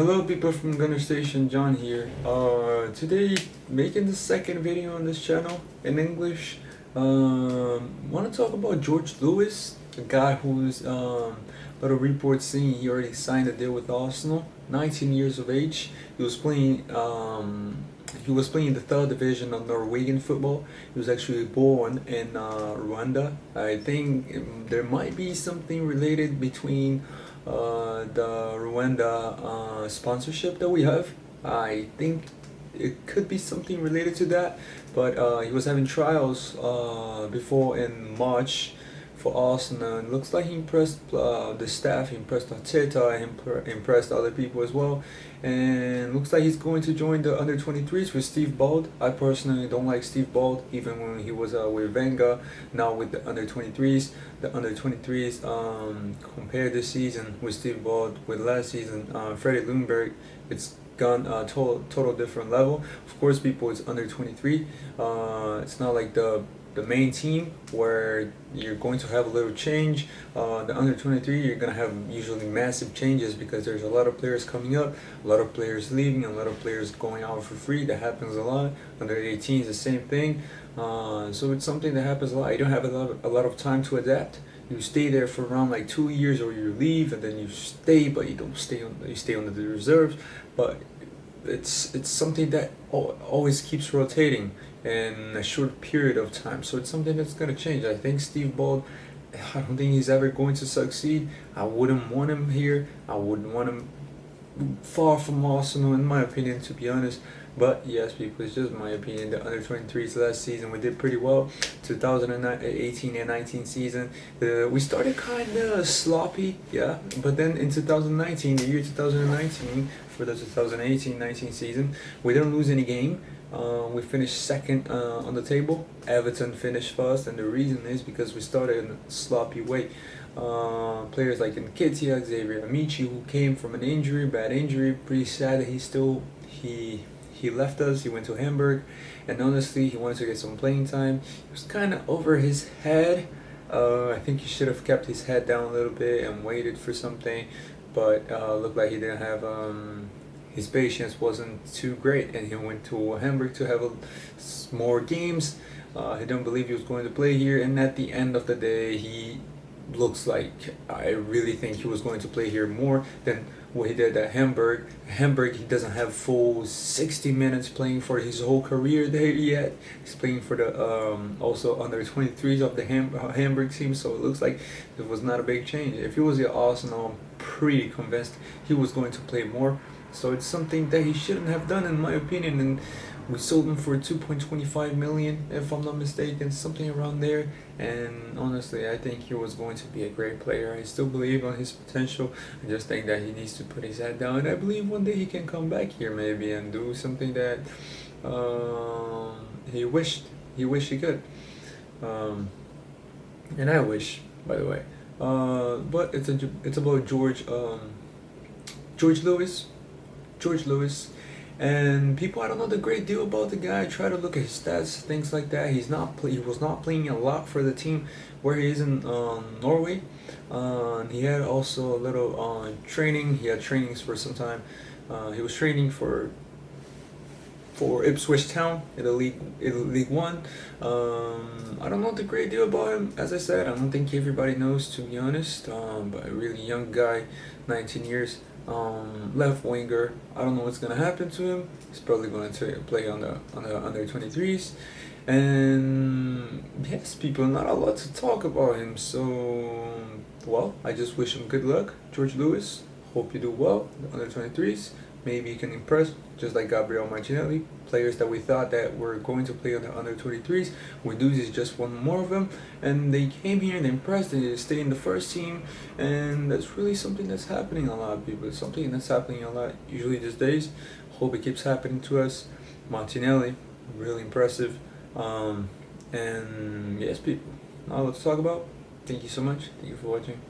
Hello people from Gunner Station, John here. Today making the second video on this channel in English. Want to talk about George Lewis, the guy who's little reports saying he already signed a deal with Arsenal. 19 years of age. He was playing the third division of Norwegian football. He was actually born in Rwanda. I think there might be something related between the Rwanda sponsorship that we have. I think it could be something related to that, but he was having trials before in March for Arsenal, and looks like he impressed the staff, he impressed Arteta, impressed other people as well, and looks like he's going to join the under-23s with Steve Bold. I personally don't like Steve Bold, even when he was with Wenger. Now with the under-23s, compare this season with Steve Bold with last season, Freddie Ljungberg, it's gone total different level. Of course, people, it's under 23. It's not like the main team where you're going to have a little change. The under 23, you're gonna have usually massive changes because there's a lot of players coming up, a lot of players leaving, a lot of players going out for free. That happens a lot. Under 18 is the same thing. So it's something that happens a lot. You don't have a lot of time to adapt. You stay there for around like 2 years, or you leave and then you stay, but you don't stay on. You stay on the reserves, but it's something that always keeps rotating in a short period of time. So it's something that's gonna change. I think Steve Bold, I don't think he's ever going to succeed. I wouldn't want him here. I wouldn't want him far from Arsenal, in my opinion, to be honest. But yes, people, it's just my opinion. The under 23s last season, we did pretty well. 2018 and 19 season, we started kind of sloppy, yeah. But then in 2019, the year 2019, for the 2018-19 season, we didn't lose any game. We finished second on the table. Everton finished first, and the reason is because we started in a sloppy way. Players like Nketiah, Xavier Amici, who came from an injury, bad injury, pretty sad that he left us. He went to Hamburg, and honestly, he wanted to get some playing time. He was kind of over his head. I think he should have kept his head down a little bit and waited for something, but looked like he didn't have his patience wasn't too great, and he went to Hamburg to have more games. He didn't believe he was going to play here, and at the end of the day, he looks like, I really think he was going to play here more than what he did at Hamburg. Hamburg, he doesn't have full 60 minutes playing for his whole career there yet. He's playing for the also under 23s of the Hamburg team, so it looks like it was not a big change. If he was at Arsenal, I'm pretty convinced he was going to play more. So it's something that he shouldn't have done, in my opinion, and we sold him for 2.25 million, if I'm not mistaken, something around there. And honestly, I think he was going to be a great player. I still believe on his potential. I just think that he needs to put his head down, and I believe one day he can come back here maybe and do something that he wished he could. And I wish, by the way. But it's about George Lewis. George Lewis, and people, I don't know the great deal about the guy. I try to look at his stats, things like that. He was not playing a lot for the team where he is in Norway. He had also a little training. He had trainings for some time. He was training for Ipswich Town in the League One. I don't know the great deal about him. As I said, I don't think everybody knows, to be honest. But a really young guy, 19 years. Left winger. I don't know what's gonna happen to him. He's probably going to play on the under 23s, and yes, people, not a lot to talk about him. So, well, I just wish him good luck, George Lewis. Hope you do well, the under 23s. Maybe you can impress, just like Gabriel Martinelli. Players that we thought that were going to play on the under 23s. Windows is just one more of them, and they came here and they impressed, and they stayed in the first team, and that's really something that's happening a lot, people. It's something that's happening a lot usually these days. Hope it keeps happening to us. Martinelli, really impressive. And yes, people, not a lot to talk about. Thank you so much. Thank you for watching.